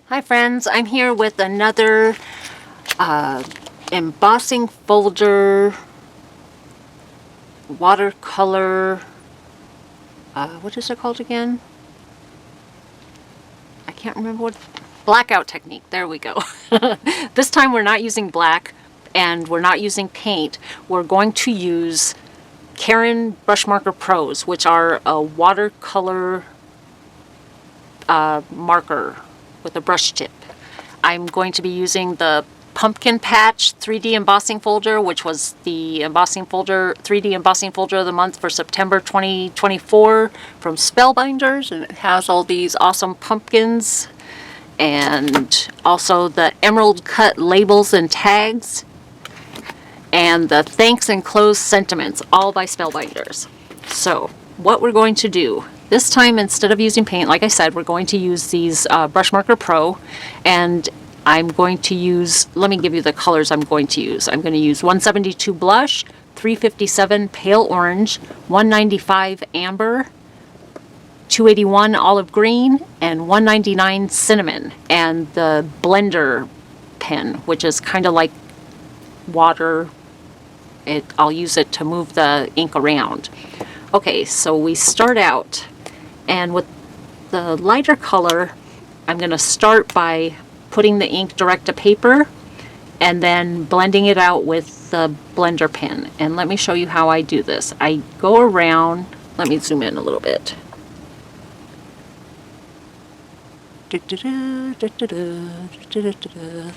Hi friends, I'm here with another embossing folder watercolor, what is it called again? I can't remember what, blackout technique, there we go. This time we're not using black and we're not using paint. We're going to use Caron Brush Marker Pros, which are a watercolor marker with a brush tip. I'm going to be using the Pumpkin Patch 3D embossing folder, which was the 3D embossing folder of the month for September 2024 from Spellbinders, and it has all these awesome pumpkins and also the emerald cut labels and tags and the thanks and closed sentiments, all by Spellbinders. So what we're going to do this time, instead of using paint, like I said, we're going to use these Brush Marker Pro, and I'm going to use, let me give you the colors I'm going to use. I'm going to use 172 blush, 357 pale orange, 195 amber, 281 olive green, and 199 cinnamon, and the blender pen, which is kind of like water. I'll use it to move the ink around. Okay, so we start out, and with the lighter color, I'm going to start by putting the ink direct to paper and then blending it out with the blender pen. And let me show you how I do this. I go around, let me zoom in a little bit.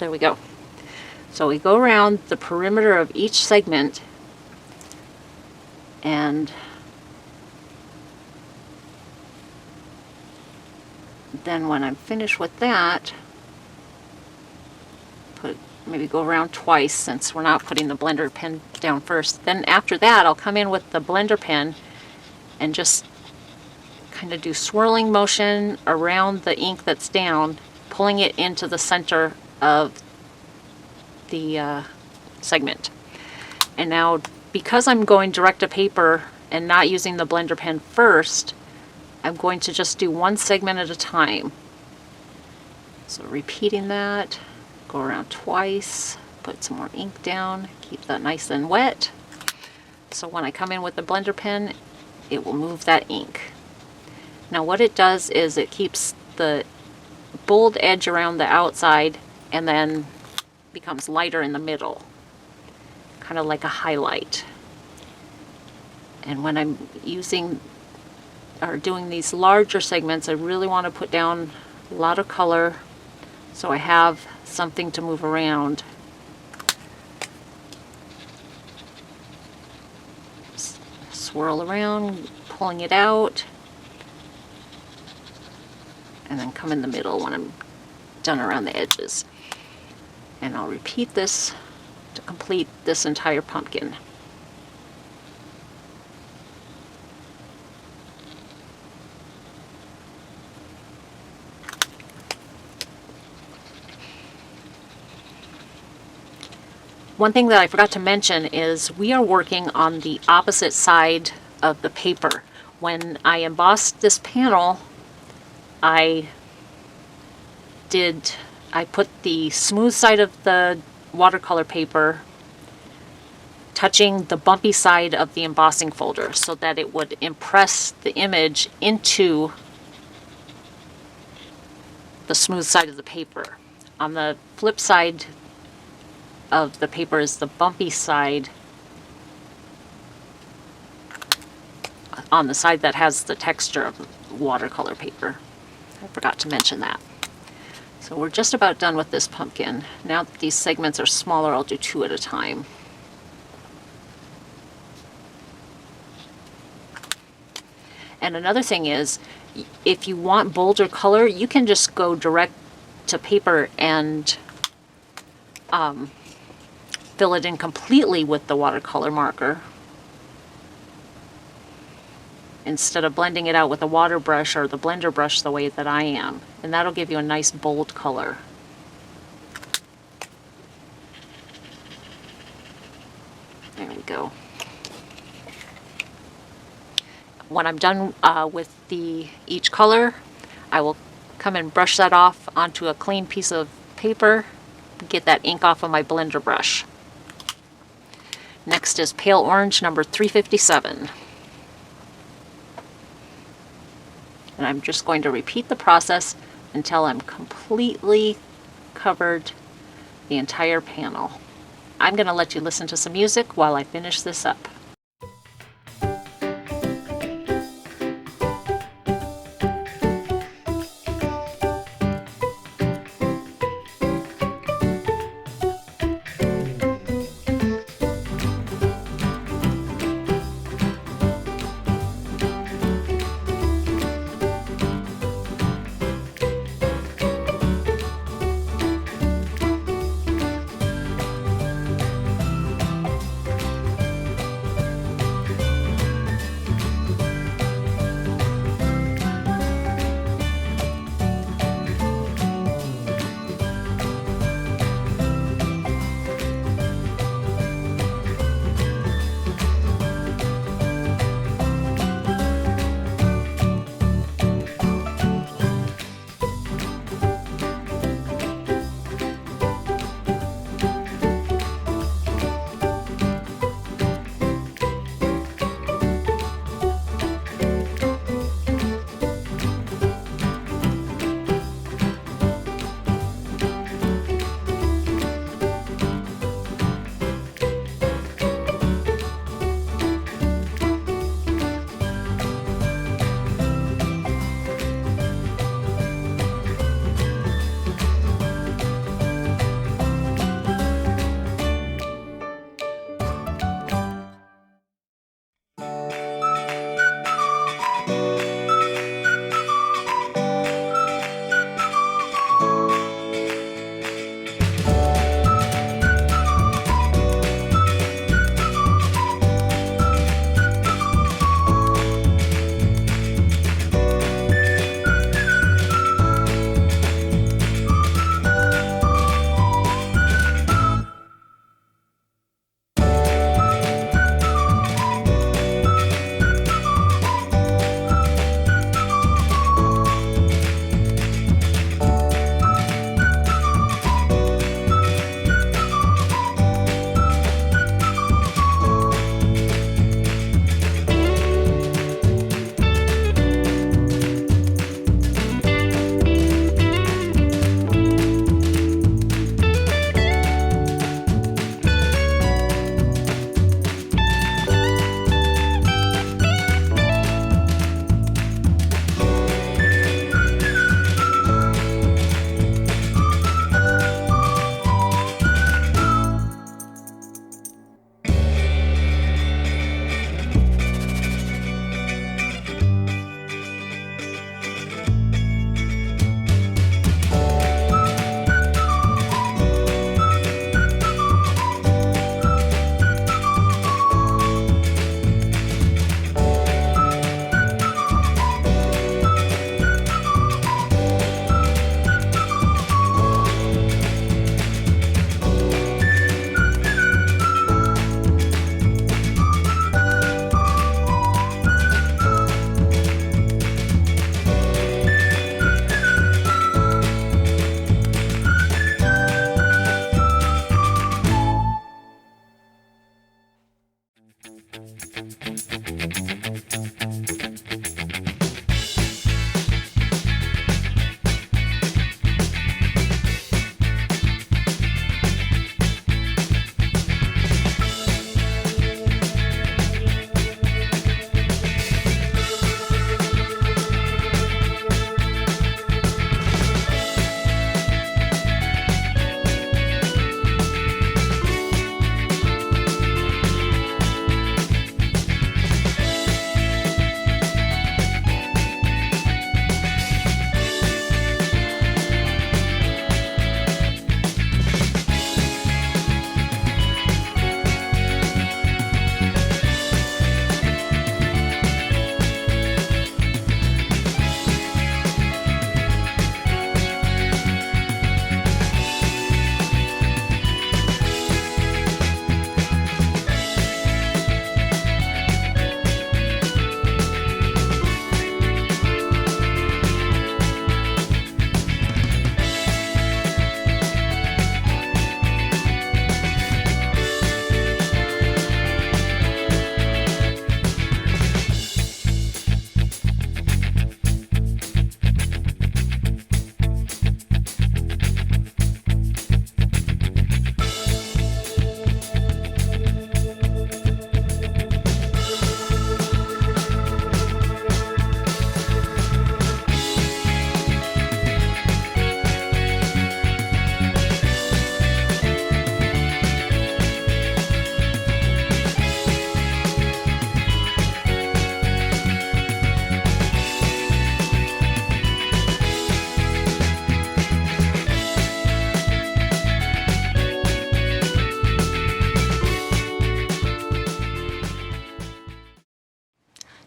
There we go. So we go around the perimeter of each segment, and then when I'm finished with that, maybe go around twice since we're not putting the blender pen down first. Then after that, I'll come in with the blender pen and just kind of do swirling motion around the ink that's down, pulling it into the center of the segment. And now, because I'm going direct to paper and not using the blender pen first, I'm going to just do one segment at a time. So repeating that, go around twice, put some more ink down, keep that nice and wet. So when I come in with the blender pen, it will move that ink. Now what it does is it keeps the bold edge around the outside and then becomes lighter in the middle, kind of like a highlight. And when I'm using or doing these larger segments, I really want to put down a lot of color so I have something to move around. Swirl around, pulling it out, and then come in the middle when I'm done around the edges. And I'll repeat this to complete this entire pumpkin. One thing that I forgot to mention is we are working on the opposite side of the paper. When I embossed this panel, I put the smooth side of the watercolor paper touching the bumpy side of the embossing folder so that it would impress the image into the smooth side of the paper. On the flip side of the paper is the bumpy side, on the side that has the texture of watercolor paper. I forgot to mention that. So we're just about done with this pumpkin. Now that these segments are smaller, I'll do two at a time. And another thing is, if you want bolder color, you can just go direct to paper and fill it in completely with the watercolor marker instead of blending it out with a water brush or the blender brush the way that I am. And that'll give you a nice bold color. There we go. When I'm done with each color, I will come and brush that off onto a clean piece of paper, get that ink off of my blender brush. Next is pale orange number 357. And I'm just going to repeat the process until I'm completely covered the entire panel. I'm going to let you listen to some music while I finish this up.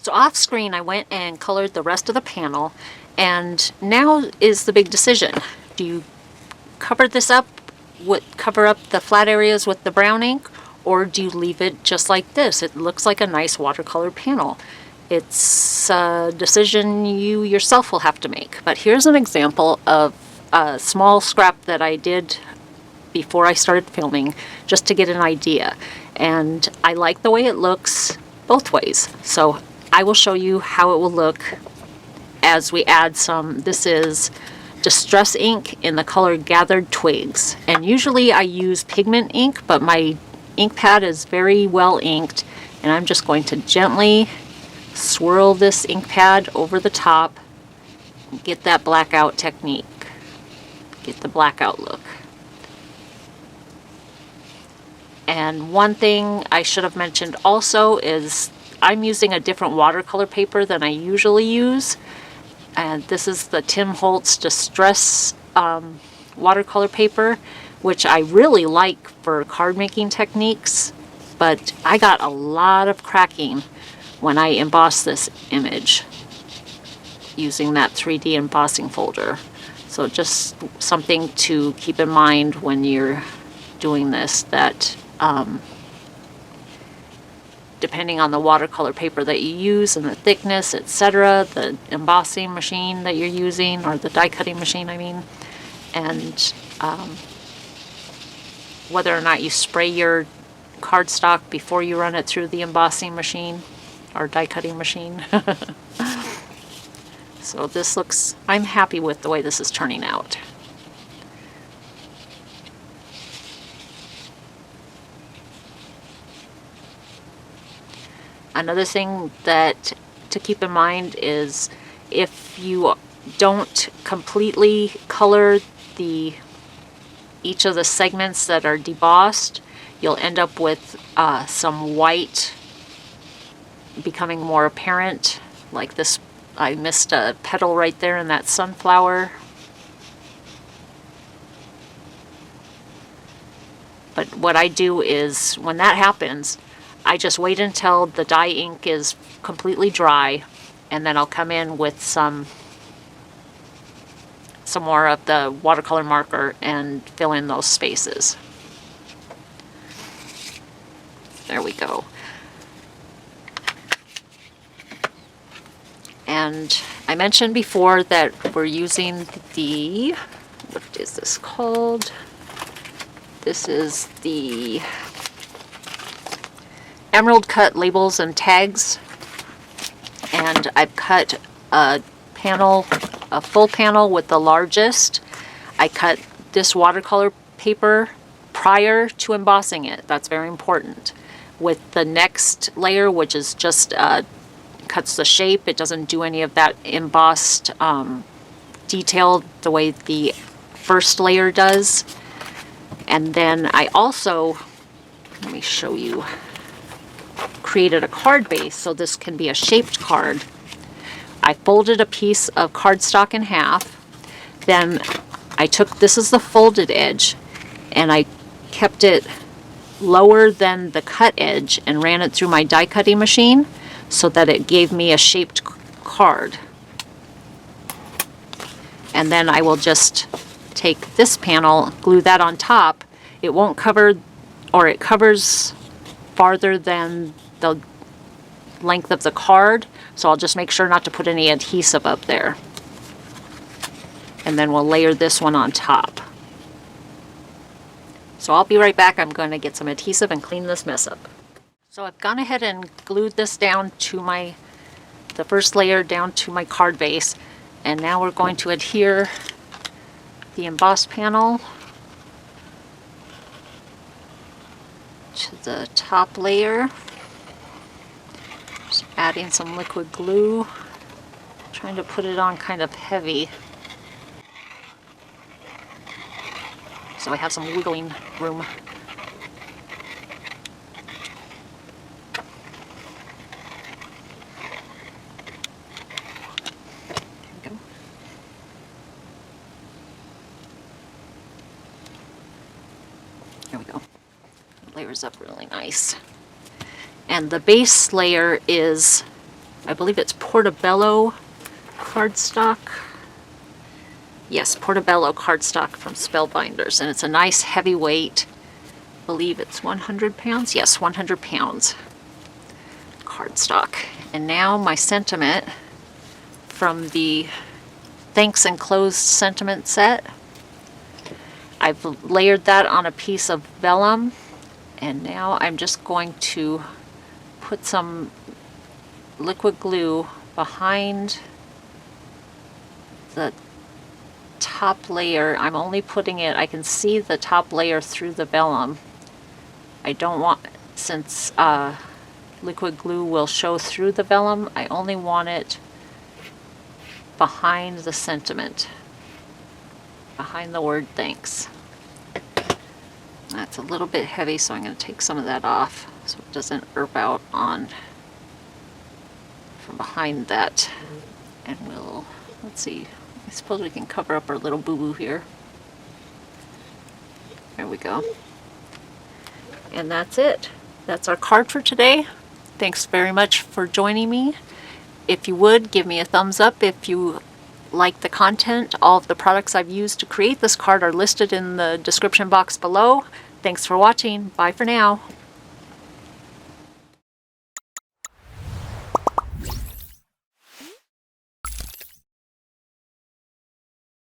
So off screen, I went and colored the rest of the panel, and now is the big decision. Do you cover this up, cover up the flat areas with the brown ink, or do you leave it just like this? It looks like a nice watercolor panel. It's a decision you yourself will have to make. But here's an example of a small scrap that I did before I started filming, just to get an idea. And I like the way it looks both ways. So I will show you how it will look as we add some. This is Distress ink in the color Gathered Twigs. And usually I use pigment ink, but my ink pad is very well inked, and I'm just going to gently swirl this ink pad over the top and get that blackout technique. Get the blackout look. And one thing I should have mentioned also is I'm using a different watercolor paper than I usually use. And this is the Tim Holtz Distress watercolor paper, which I really like for card making techniques, but I got a lot of cracking when I embossed this image using that 3D embossing folder. So just something to keep in mind when you're doing this, that depending on the watercolor paper that you use and the thickness, etc., the embossing machine that you're using, or the die cutting machine, I mean, and whether or not you spray your cardstock before you run it through the embossing machine or die cutting machine. So this looks, I'm happy with the way this is turning out. Another thing that to keep in mind is if you don't completely color each of the segments that are debossed, you'll end up with some white becoming more apparent, like this. I missed a petal right there in that sunflower. But what I do is, when that happens, I just wait until the dye ink is completely dry, and then I'll come in with some more of the watercolor marker and fill in those spaces. There we go. And I mentioned before that we're using the, what is this called? This is the Emerald Cut Labels and Tags, and I've cut a full panel with the largest. I cut this watercolor paper prior to embossing it. That's very important. With the next layer, which is just cuts the shape, it doesn't do any of that embossed detail the way the first layer does. And then I also, let me show you, created a card base so this can be a shaped card. I folded a piece of cardstock in half, then I took, this is the folded edge, and I kept it lower than the cut edge and ran it through my die cutting machine so that it gave me a shaped card. And then I will just take this panel, glue that on top. It won't cover, or it covers farther than the length of the card, so I'll just make sure not to put any adhesive up there. And then we'll layer this one on top. So I'll be right back. I'm going to get some adhesive and clean this mess up. So I've gone ahead and glued this down to the first layer down to my card base, and now we're going to adhere the embossed panel to the top layer. Just adding some liquid glue, trying to put it on kind of heavy so I have some wiggling room. There we go. There we go. It layers up really nice. And the base layer is I believe it's Portobello cardstock. Yes, Portobello cardstock from Spellbinders, and it's a nice heavy weight. I believe it's 100 pounds. Yes, 100 pounds cardstock. And now my sentiment from the Thanks Enclosed sentiment set. I've layered that on a piece of vellum, and now I'm just going to put some liquid glue behind the top layer. I'm only putting it, I can see the top layer through the vellum. I don't want, since liquid glue will show through the vellum, I only want it behind the sentiment, behind the word thanks. That's a little bit heavy, so I'm going to take some of that off so it doesn't herb out on from behind that. And we'll, let's see, I suppose we can cover up our little boo-boo here. There we go. And that's it. That's our card for today. Thanks very much for joining me. If you would, give me a thumbs up if you like the content. All of the products I've used to create this card are listed in the description box below. Thanks for watching. Bye for now.